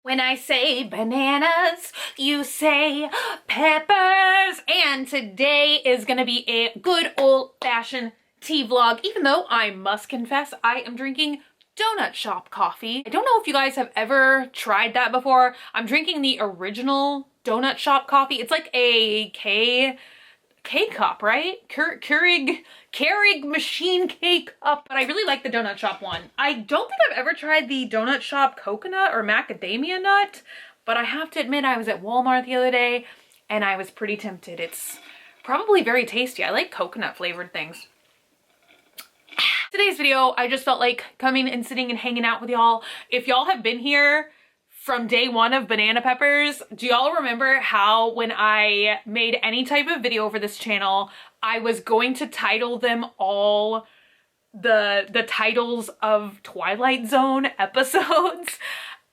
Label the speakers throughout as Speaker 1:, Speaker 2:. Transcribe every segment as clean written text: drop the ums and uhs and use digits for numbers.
Speaker 1: When I say bananas, you say peppers. And today is gonna be a good old-fashioned tea vlog, even though I must confess I am drinking donut shop coffee. I don't know if you guys have ever tried that before. I'm drinking the original donut shop coffee. It's like a K-cup, right? Keurig machine K-cup. But I really like the donut shop one. I don't think I've ever tried the donut shop coconut or macadamia nut, but I have to admit I was at Walmart the other day and I was pretty tempted. It's probably very tasty. I like coconut flavored things. Today's video, I just felt like coming and sitting and hanging out with y'all. If y'all have been here from day one of banana peppers, do y'all remember how when I made any type of video for this channel, I was going to title them all the titles of Twilight Zone episodes?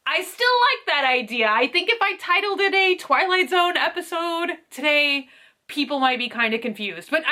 Speaker 1: I still like that idea. I think if I titled it a Twilight Zone episode today, people might be kind of confused, but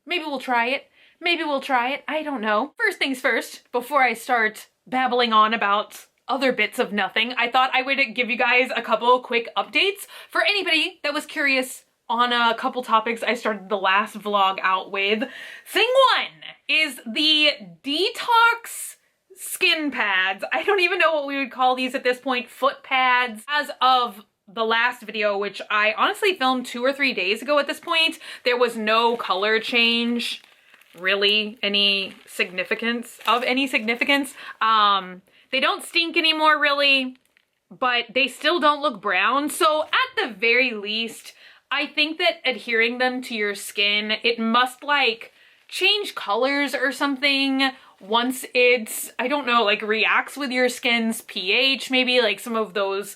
Speaker 1: maybe we'll try it. Maybe we'll try it. I don't know. First things first, before I start babbling on about other bits of nothing, I thought I would give you guys a couple quick updates for anybody that was curious on a couple topics I started the last vlog out with. Thing one is the detox skin pads. I don't even know what we would call these at this point. Foot pads. As of the last video, which I honestly filmed 2 or 3 days ago at this point, there was no color change. Really any significance. They don't stink anymore really, but they still don't look brown. So at the very least, I think that adhering them to your skin, it must like change colors or something once it's, I don't know, like reacts with your skin's pH, maybe like some of those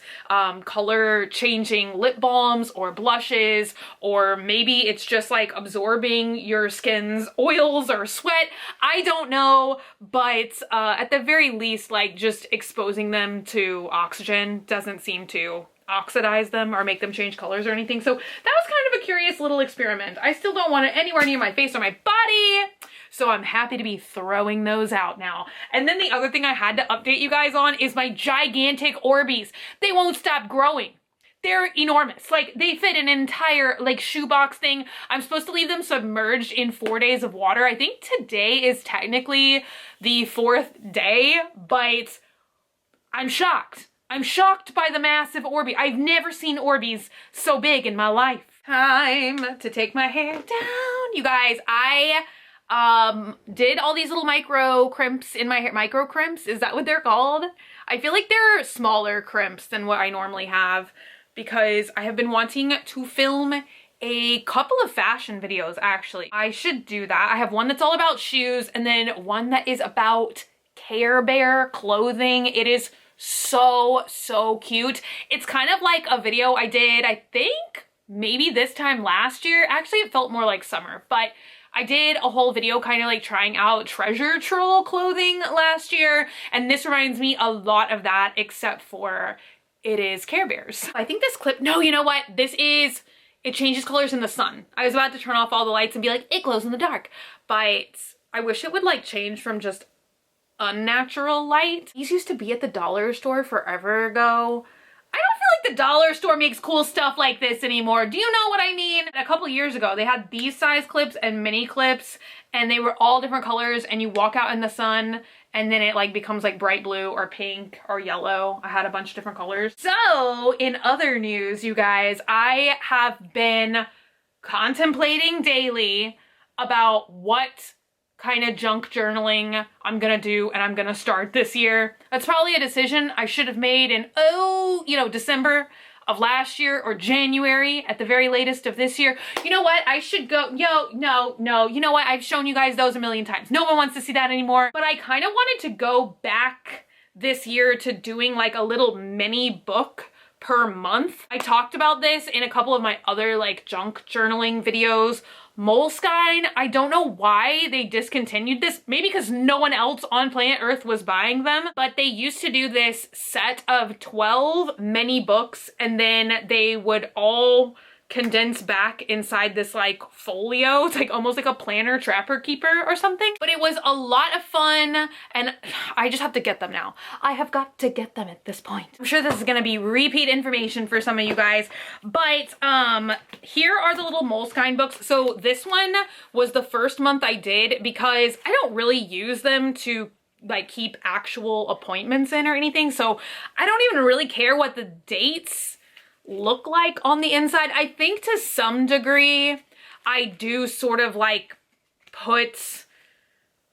Speaker 1: color changing lip balms or blushes, or maybe it's just like absorbing your skin's oils or sweat. I don't know, but at the very least, like just exposing them to oxygen doesn't seem to oxidize them or make them change colors or anything. So that was kind of a curious little experiment. I still don't want it anywhere near my face or my body, so I'm happy to be throwing those out now. And then the other thing I had to update you guys on is my gigantic Orbeez. They won't stop growing. They're enormous. Like they fit an entire like shoebox thing. I'm supposed to leave them submerged in 4 days of water. I think today is technically the 4th day, but I'm shocked. I'm shocked by the massive Orbeez. I've never seen Orbeez so big in my life. Time to take my hair down. You guys, I did all these little micro crimps in my hair. Micro crimps, is that what they're called? I feel like they're smaller crimps than what I normally have because I have been wanting to film a couple of fashion videos actually. I should do that. I have one that's all about shoes and then one that is about Care Bear clothing. It is so cute. It's kind of like a video I did, I think maybe this time last year. Actually, it felt more like summer, but I did a whole video kind of like trying out treasure troll clothing last year, and this reminds me a lot of that, except for it is Care Bears. I think this clip, no, you know what? It changes colors in the sun. I was about to turn off all the lights and be like, it glows in the dark, but I wish it would like change from just unnatural light. These used to be at the dollar store forever ago. I don't feel like the dollar store makes cool stuff like this anymore. Do you know what I mean? A couple years ago, they had these size clips and mini clips, and they were all different colors, and you walk out in the sun, and then it like becomes like bright blue or pink or yellow. I had a bunch of different colors. So in other news, you guys, I have been contemplating daily about what kind of junk journaling I'm gonna do and I'm gonna start this year. That's probably a decision I should have made in, December of last year or January at the very latest of this year. You know what? I should go, no. You know what? I've shown you guys those a million times. No one wants to see that anymore. But I kind of wanted to go back this year to doing like a little mini book per month. I talked about this in a couple of my other like junk journaling videos. Moleskine, I don't know why they discontinued this. Maybe because no one else on planet Earth was buying them, but they used to do this set of 12 mini books, and then they would all condensed back inside this like folio. It's like almost like a planner trapper keeper or something. But it was a lot of fun and I just have to get them now. I have got to get them at this point. I'm sure this is gonna be repeat information for some of you guys, but here are the little Moleskine books. So this one was the first month I did because I don't really use them to like keep actual appointments in or anything. So I don't even really care what the dates look like on the inside. I think to some degree I do sort of like put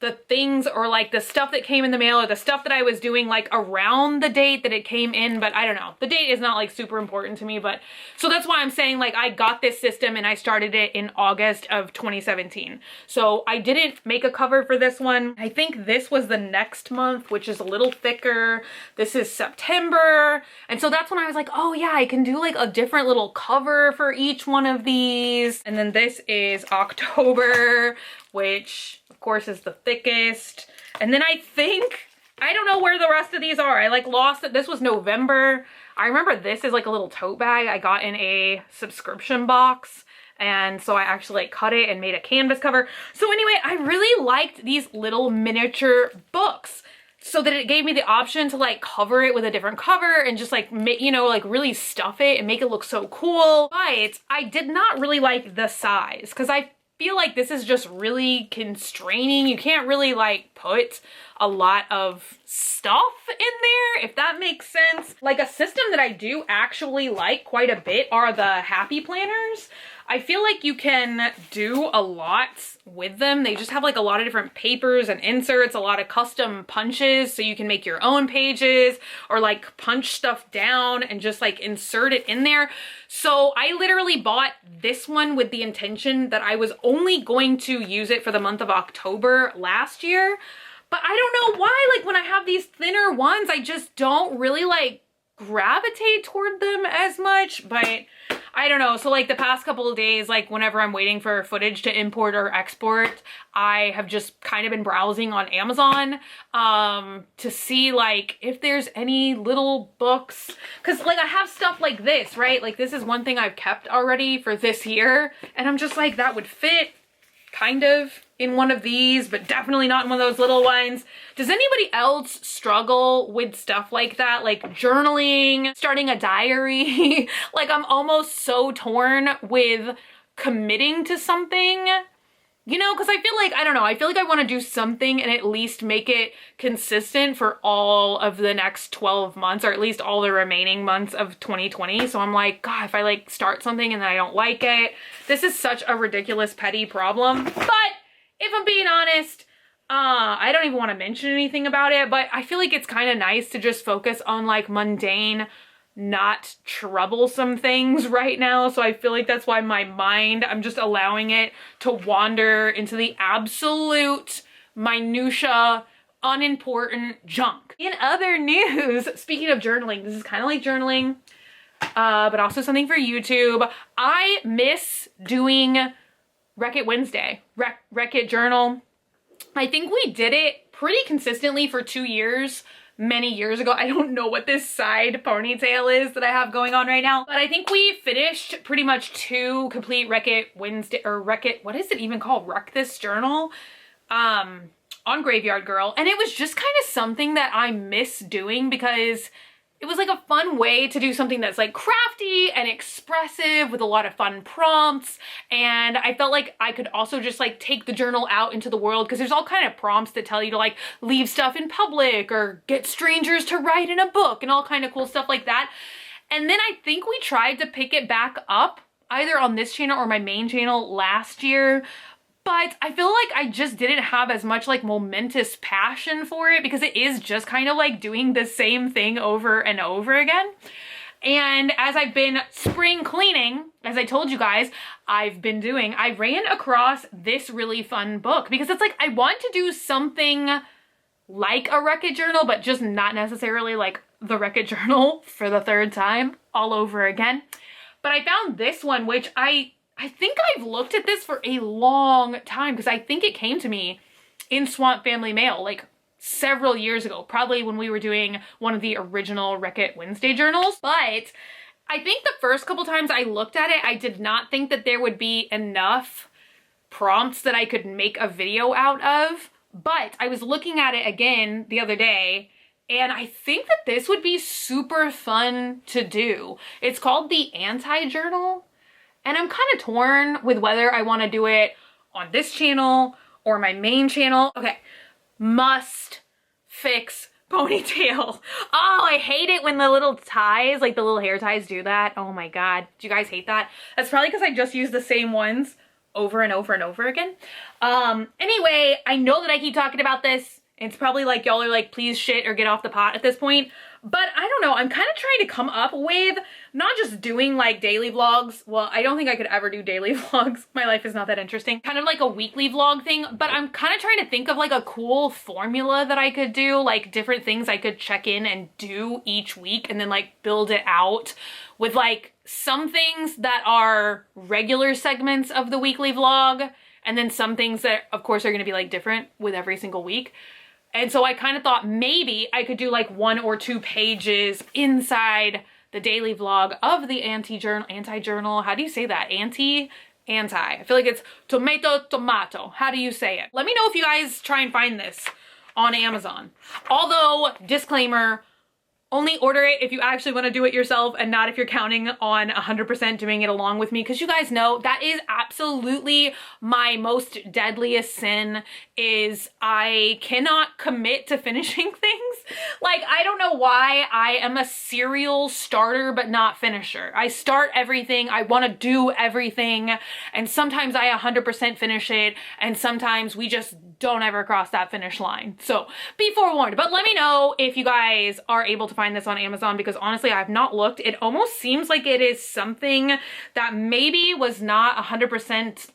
Speaker 1: the things or like the stuff that came in the mail or the stuff that I was doing like around the date that it came in, but I don't know. The date is not like super important to me, but so that's why I'm saying like I got this system and I started it in August of 2017. So I didn't make a cover for this one. I think this was the next month, which is a little thicker. This is September. And so that's when I was like, oh yeah, I can do like a different little cover for each one of these. And then this is October, which of course is the thickest. And then I think, I don't know where the rest of these are. I like lost it. This was November. I remember this is like a little tote bag I got in a subscription box. And so I actually like cut it and made a canvas cover. So anyway, I really liked these little miniature books so that it gave me the option to like cover it with a different cover and just like, you know, like really stuff it and make it look so cool. But I did not really like the size because I feel like this is just really constraining. You can't really like put a lot of stuff in there, if that makes sense. Like a system that I do actually like quite a bit are the happy planners. I feel like you can do a lot with them. They just have like a lot of different papers and inserts, a lot of custom punches, so you can make your own pages or like punch stuff down and just like insert it in there. So I literally bought this one with the intention that I was only going to use it for the month of October last year. But I don't know why, like when I have these thinner ones, I just don't really like gravitate toward them as much, but I don't know. So like the past couple of days, like whenever I'm waiting for footage to import or export, I have just kind of been browsing on Amazon to see like if there's any little books. Cause like I have stuff like this, right? Like this is one thing I've kept already for this year. And I'm just like, that would fit kind of in one of these, but definitely not in one of those little ones. Does anybody else struggle with stuff like that? Like journaling, starting a diary? Like I'm almost so torn with committing to something, you know, because I feel like, I don't know, I feel like I want to do something and at least make it consistent for all of the next 12 months, or at least all the remaining months of 2020. So I'm like, God, if I like start something and then I don't like it, this is such a ridiculous petty problem. But if I'm being honest, I don't even want to mention anything about it, but I feel like it's kind of nice to just focus on like mundane, not troublesome things right now. So I feel like that's why my mind, I'm just allowing it to wander into the absolute minutia, unimportant junk. In other news, speaking of journaling, this is kind of like journaling, but also something for YouTube. I miss doing Wreck-It Wednesday, Wreck-It Journal. I think we did it pretty consistently for 2 years, many years ago. I don't know what this side ponytail is that I have going on right now, but I think we finished pretty much 2 complete Wreck-It Wednesday, or Wreck-It, what is it even called? Wreck This Journal, on Graveyard Girl. And it was just kind of something that I miss doing because it was like a fun way to do something that's like crafty and expressive with a lot of fun prompts. And I felt like I could also just like take the journal out into the world, because there's all kind of prompts that tell you to like leave stuff in public or get strangers to write in a book and all kind of cool stuff like that. And then I think we tried to pick it back up either on this channel or my main channel last year. But I feel like I just didn't have as much like momentous passion for it, because it is just kind of like doing the same thing over and over again. And as I've been spring cleaning, as I told you guys, I ran across this really fun book, because it's like I want to do something like a Wreck-It Journal, but just not necessarily like the Wreck-It Journal for the 3rd time all over again. But I found this one, which I think I've looked at this for a long time, because I think it came to me in Swamp Family Mail like several years ago, probably when we were doing one of the original Wreck-It Wednesday journals. But I think the first couple times I looked at it, I did not think that there would be enough prompts that I could make a video out of, but I was looking at it again the other day, and I think that this would be super fun to do. It's called the Anti-Journal, and I'm kind of torn with whether I want to do it on this channel or my main channel. Okay, must fix ponytail. Oh, I hate it when the little ties, like the little hair ties do that. Oh my God. Do you guys hate that? That's probably because I just use the same ones over and over and over again. Anyway, I know that I keep talking about this. It's probably like y'all are like, please shit or get off the pot at this point. But I don't know, I'm kind of trying to come up with not just doing like daily vlogs. Well, I don't think I could ever do daily vlogs. My life is not that interesting. Kind of like a weekly vlog thing, but I'm kind of trying to think of like a cool formula that I could do, like different things I could check in and do each week and then like build it out with like some things that are regular segments of the weekly vlog and then some things that of course are going to be like different with every single week. And so I kind of thought maybe I could do like 1 or 2 pages inside the daily vlog of the anti-journal. How do you say that? Anti. I feel like it's tomato. How do you say it? Let me know if you guys try and find this on Amazon. Although, disclaimer, only order it if you actually want to do it yourself and not if you're counting on 100% doing it along with me, because you guys know that is absolutely my most deadliest sin, is I cannot commit to finishing things. Like, I don't know why I am a serial starter but not finisher. I start everything, I want to do everything, and sometimes I 100% finish it, and sometimes we just don't ever cross that finish line. So be forewarned. But let me know if you guys are able to find this on Amazon, because honestly, I've not looked. It almost seems like it is something that maybe was not 100%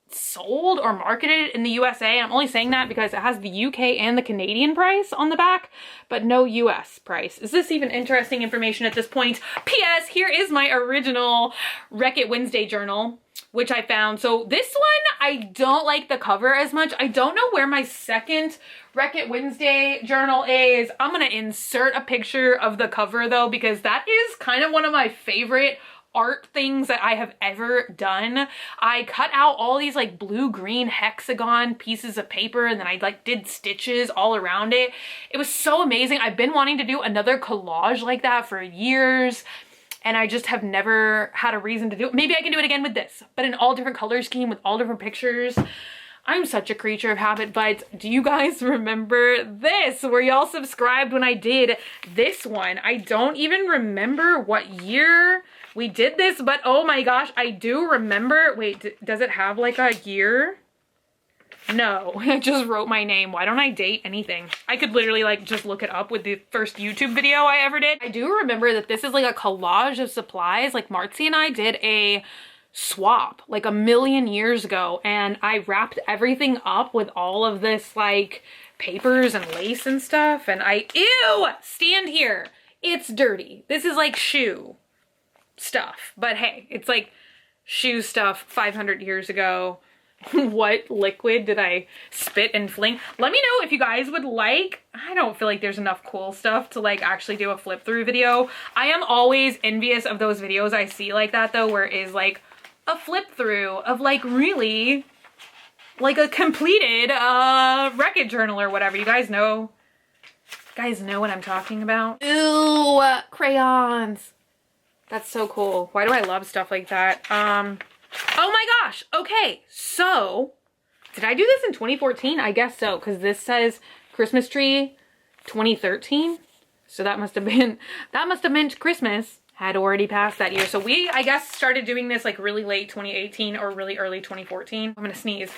Speaker 1: sold or marketed in the USA. And I'm only saying that because it has the UK and the Canadian price on the back, but no US price. Is this even interesting information at this point? P.S. Here is my original Wreck-It Wednesday journal, which I found. So this one, I don't like the cover as much. I don't know where my second Wreck-It Wednesday journal is. I'm gonna insert a picture of the cover though, because that is kind of one of my favorite art things that I have ever done. I cut out all these like blue-green hexagon pieces of paper, and then I like did stitches all around it. It was so amazing. I've been wanting to do another collage like that for years, and I just have never had a reason to do it. Maybe I can do it again with this, but in all different color scheme with all different pictures. I'm such a creature of habit, but do you guys remember this? Were y'all subscribed when I did this one? I don't even remember what year we did this, but oh my gosh, I do remember. Wait, does it have like a year? No, I just wrote my name. Why don't I date anything? I could literally like just look it up with the first YouTube video I ever did. I do remember that this is like a collage of supplies. Like Marcy and I did a swap like a million years ago, and I wrapped everything up with all of this like papers and lace and stuff, and ew, stand here. It's dirty. This is like shoe stuff, but hey, it's like shoe stuff 500 years ago. What liquid did I spit and fling? Let me know if you guys would like. I don't feel like there's enough cool stuff to like actually do a flip through video. I am always envious of those videos I see like that though, where it is like a flip through of like really like a completed Wreck-It journal or whatever. You guys know what I'm talking about. Ooh, crayons. That's so cool. Why do I love stuff like that? Oh my gosh. Okay, so did I do this in 2014? I guess so, because this says Christmas tree 2013. So that must have meant Christmas had already passed that year. So we, I guess, started doing this like really late 2018 or really early 2014. I'm gonna sneeze.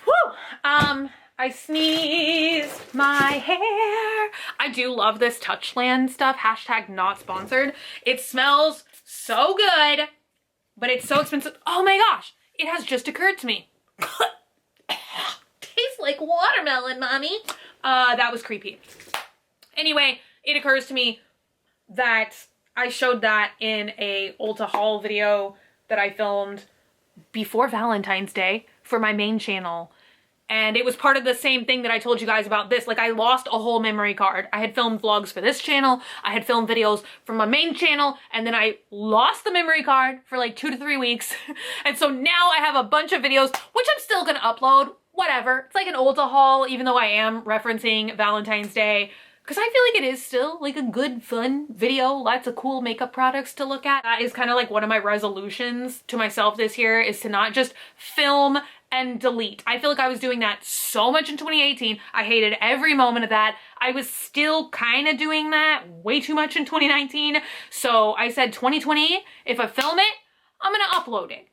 Speaker 1: Whew. I sneezed my hair. I do love this Touchland stuff. Hashtag not sponsored. It smells so good, but it's so expensive. Oh my gosh, it has just occurred to me. Tastes like watermelon, mommy. That was creepy. Anyway, it occurs to me that I showed that in a Ulta haul video that I filmed before Valentine's Day for my main channel. And it was part of the same thing that I told you guys about this. Like, I lost a whole memory card. I had filmed vlogs for this channel. I had filmed videos for my main channel. And then I lost the memory card for like 2 to 3 weeks. And so now I have a bunch of videos, which I'm still gonna upload. Whatever. It's like an Ulta haul, even though I am referencing Valentine's Day. Because I feel like it is still like a good, fun video. Lots of cool makeup products to look at. That is kind of like one of my resolutions to myself this year, is to not just film and delete. I feel like I was doing that so much in 2018. I hated every moment of that. I was still kind of doing that way too much in 2019. So I said 2020, if I film it, I'm gonna upload it.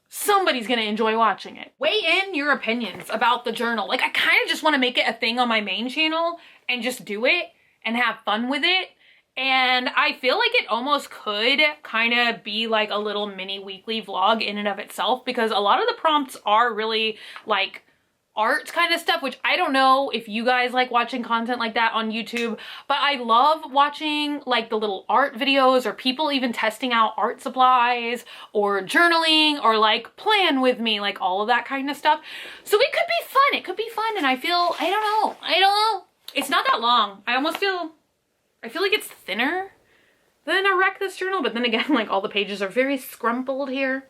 Speaker 1: Somebody's gonna enjoy watching it. Weigh in your opinions about the journal. Like, I kind of just want to make it a thing on my main channel and just do it and have fun with it. And I feel like it almost could kind of be like a little mini weekly vlog in and of itself, because a lot of the prompts are really like art kind of stuff, which I don't know if you guys like watching content like that on YouTube, but I love watching like the little art videos, or people even testing out art supplies, or journaling, or like plan with me, like all of that kind of stuff. So it could be fun. It could be fun. And I feel, I don't know. It's not that long. I feel like it's thinner than a Wreck This Journal, but then again, like all the pages are very scrumpled here.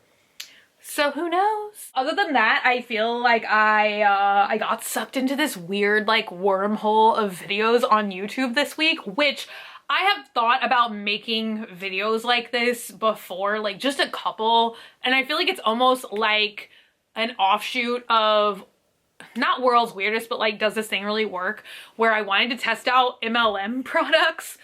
Speaker 1: So who knows? Other than that, I feel like I got sucked into this weird like wormhole of videos on YouTube this week, which I have thought about making videos like this before, like just a couple. And I feel like it's almost like an offshoot of not World's Weirdest, but like, does this thing really work? Where I wanted to test out MLM products.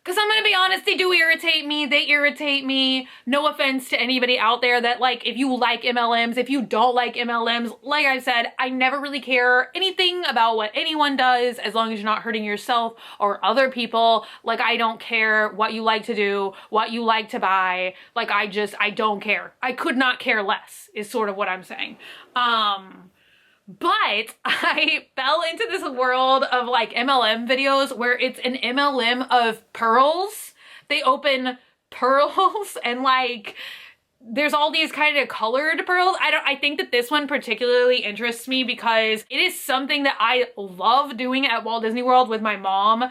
Speaker 1: Because I'm gonna be honest, they do irritate me. They irritate me. No offense to anybody out there that like, if you like MLMs, if you don't like MLMs, like I said, I never really care anything about what anyone does, as long as you're not hurting yourself or other people. Like, I don't care what you like to do, what you like to buy. Like, I don't care. I could not care less, is sort of what I'm saying. But I fell into this world of like MLM videos where it's an MLM of pearls. They open pearls and like there's all these kind of colored pearls. I think that this one particularly interests me because it is something that I love doing at Walt Disney World with my mom.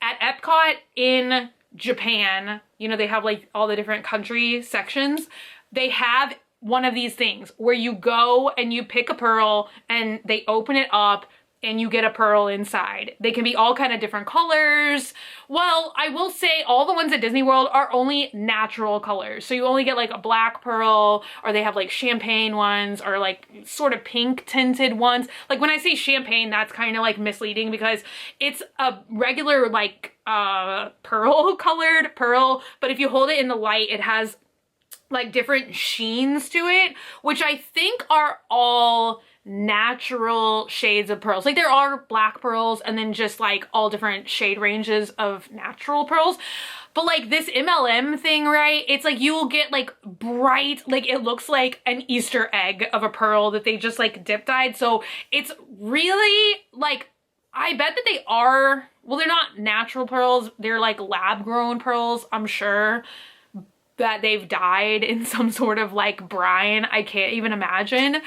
Speaker 1: At Epcot in Japan, you know, they have like all the different country sections. They have one of these things where you go and you pick a pearl and they open it up and you get a pearl inside. They can be all kind of different colors. Well, I will say all the ones at Disney World are only natural colors. So you only get like a black pearl, or they have like champagne ones, or like sort of pink tinted ones. Like when I say champagne, that's kind of like misleading because it's a regular like pearl colored pearl, but if you hold it in the light, it has like different sheens to it, which I think are all natural shades of pearls. Like there are black pearls and then just like all different shade ranges of natural pearls. But like this MLM thing, right? It's like you will get like bright, like it looks like an Easter egg of a pearl that they just like dip dyed. So it's really like, I bet that they are, well, they're not natural pearls. They're like lab grown pearls, I'm sure, that they've dyed in some sort of like brine. I can't even imagine.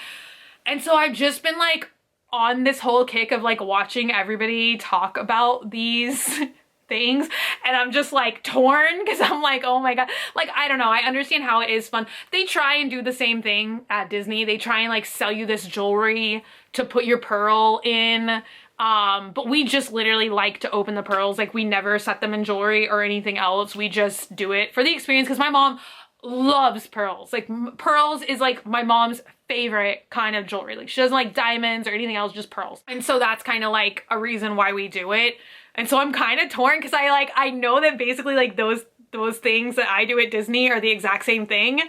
Speaker 1: And so I've just been like on this whole kick of like watching everybody talk about these things, and I'm just like torn because I'm like, oh my god, like I don't know, I understand how it is fun. They try and do the same thing at Disney. They try and like sell you this jewelry to put your pearl in. But we just literally like to open the pearls. Like we never set them in jewelry or anything else. We just do it for the experience because my mom loves pearls. Like pearls is like my mom's favorite kind of jewelry. Like she doesn't like diamonds or anything else, just pearls. And so that's kind of like a reason why we do it. And so I'm kind of torn because I know that basically like those things that I do at Disney are the exact same thing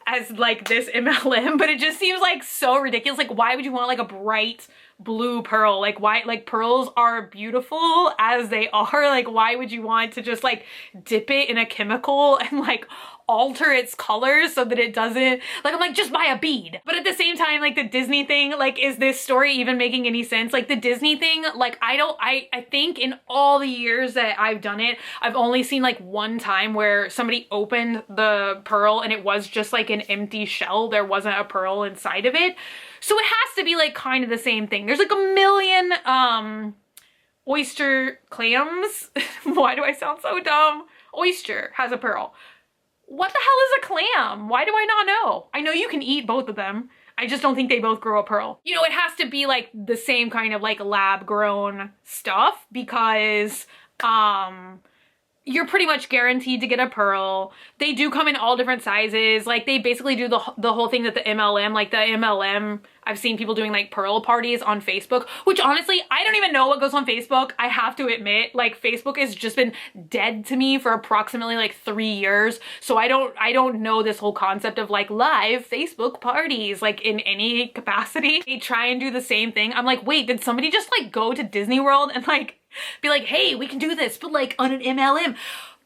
Speaker 1: as like this MLM, but it just seems like so ridiculous. Like why would you want like a bright blue pearl? Like why? Like pearls are beautiful as they are. Like why would you want to just like dip it in a chemical and like alter its colors so that it doesn't, like, I'm like, just buy a bead. But at the same time, like, the Disney thing, like, is this story even making any sense? Like, the Disney thing, like, I think in all the years that I've done it, I've only seen like one time where somebody opened the pearl and it was just like an empty shell. There wasn't a pearl inside of it. So it has to be like kind of the same thing. There's like a million oyster clams. Why do I sound so dumb? Oyster has a pearl. What the hell is a clam? Why do I not know? I know you can eat both of them. I just don't think they both grow a pearl. You know, it has to be like the same kind of like lab grown stuff because you're pretty much guaranteed to get a pearl. They do come in all different sizes. Like they basically do the whole thing that the MLM, like the MLM, I've seen people doing like pearl parties on Facebook, which honestly, I don't even know what goes on Facebook. I have to admit, like Facebook has just been dead to me for approximately like 3 years. So I don't know this whole concept of like live Facebook parties, like in any capacity. They try and do the same thing. I'm like, wait, did somebody just like go to Disney World and like be like, hey, we can do this, but like on an MLM.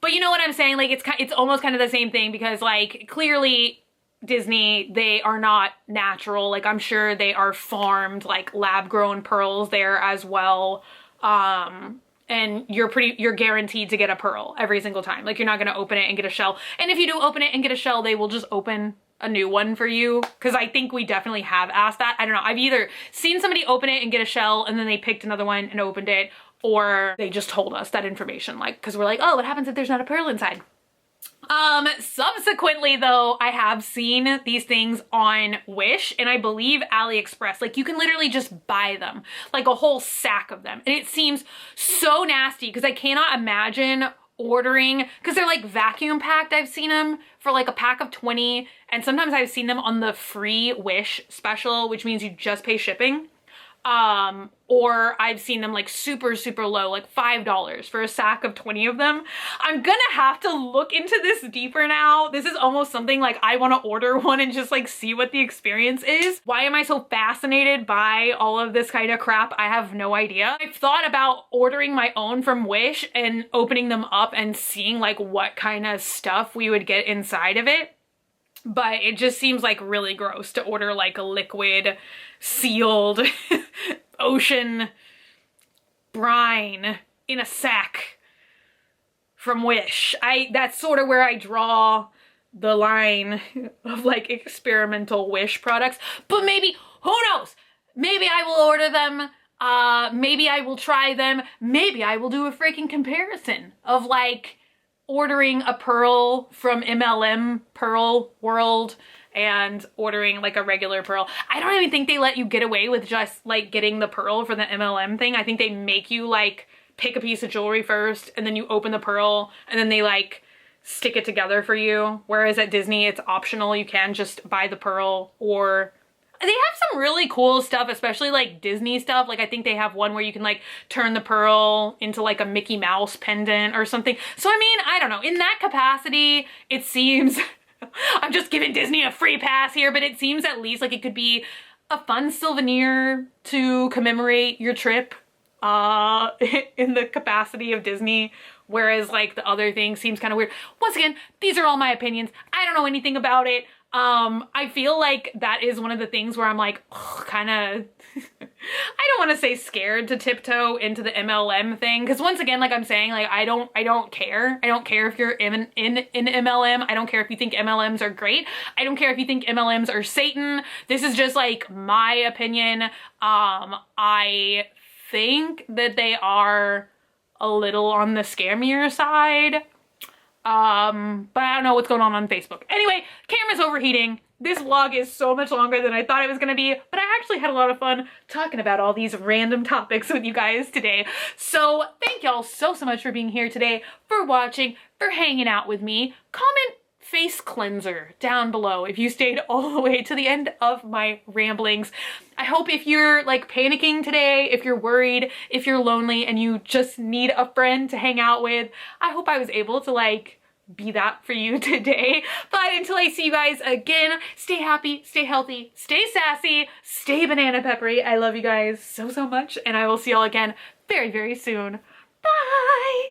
Speaker 1: But you know what I'm saying? Like it's almost kind of the same thing because like clearly Disney, they are not natural. Like I'm sure they are farmed, like lab grown pearls there as well. And you're guaranteed to get a pearl every single time. Like you're not gonna open it and get a shell. And if you do open it and get a shell, they will just open a new one for you. Cause I think we definitely have asked that. I don't know. I've either seen somebody open it and get a shell and then they picked another one and opened it, or they just told us that information, like, cause we're like, oh, what happens if there's not a pearl inside? Subsequently though, I have seen these things on Wish and I believe AliExpress. Like you can literally just buy them, like a whole sack of them. And it seems so nasty because I cannot imagine ordering, because they're like vacuum packed. I've seen them for like a pack of 20 and sometimes I've seen them on the free Wish special, which means you just pay shipping. Or I've seen them like super low, like $5 for a sack of 20 of them. I'm gonna have to look into this deeper now. This is almost something like I want to order one and just like see what the experience is. Why am I so fascinated by all of this kind of crap? I have no idea. I've thought about ordering my own from Wish and opening them up and seeing like what kind of stuff we would get inside of it. But it just seems like really gross to order like a liquid sealed ocean brine in a sack from Wish. That's sort of where I draw the line of like experimental Wish products. But maybe, who knows? Maybe I will order them. Maybe I will try them. Maybe I will do a freaking comparison of like ordering a pearl from MLM Pearl World and ordering like a regular pearl. I don't even think they let you get away with just like getting the pearl for the MLM thing. I think they make you like pick a piece of jewelry first and then you open the pearl and then they like stick it together for you. Whereas at Disney, it's optional. You can just buy the pearl, or they have some really cool stuff, especially like Disney stuff. Like I think they have one where you can like turn the pearl into like a Mickey Mouse pendant or something. So I mean, I don't know. In that capacity, it seems, I'm just giving Disney a free pass here, but it seems at least like it could be a fun souvenir to commemorate your trip in the capacity of Disney. Whereas like the other thing seems kind of weird. Once again, these are all my opinions. I don't know anything about it. I feel like that is one of the things where I'm like, kind of, I don't want to say scared to tiptoe into the MLM thing. Cause once again, like I'm saying, like, I don't care. I don't care if you're in MLM. I don't care if you think MLMs are great. I don't care if you think MLMs are Satan. This is just like my opinion. I think that they are a little on the scammier side. But I don't know what's going on Facebook. Anyway, camera's overheating. This vlog is so much longer than I thought it was gonna be, but I actually had a lot of fun talking about all these random topics with you guys today. So thank y'all so much for being here today, for watching, for hanging out with me. Comment face cleanser down below if you stayed all the way to the end of my ramblings. I hope if you're like panicking today, if you're worried, if you're lonely and you just need a friend to hang out with, I hope I was able to like be that for you today. But until I see you guys again, stay happy, stay healthy, stay sassy, stay banana peppery. I love you guys so much, and I will see y'all again very soon. Bye!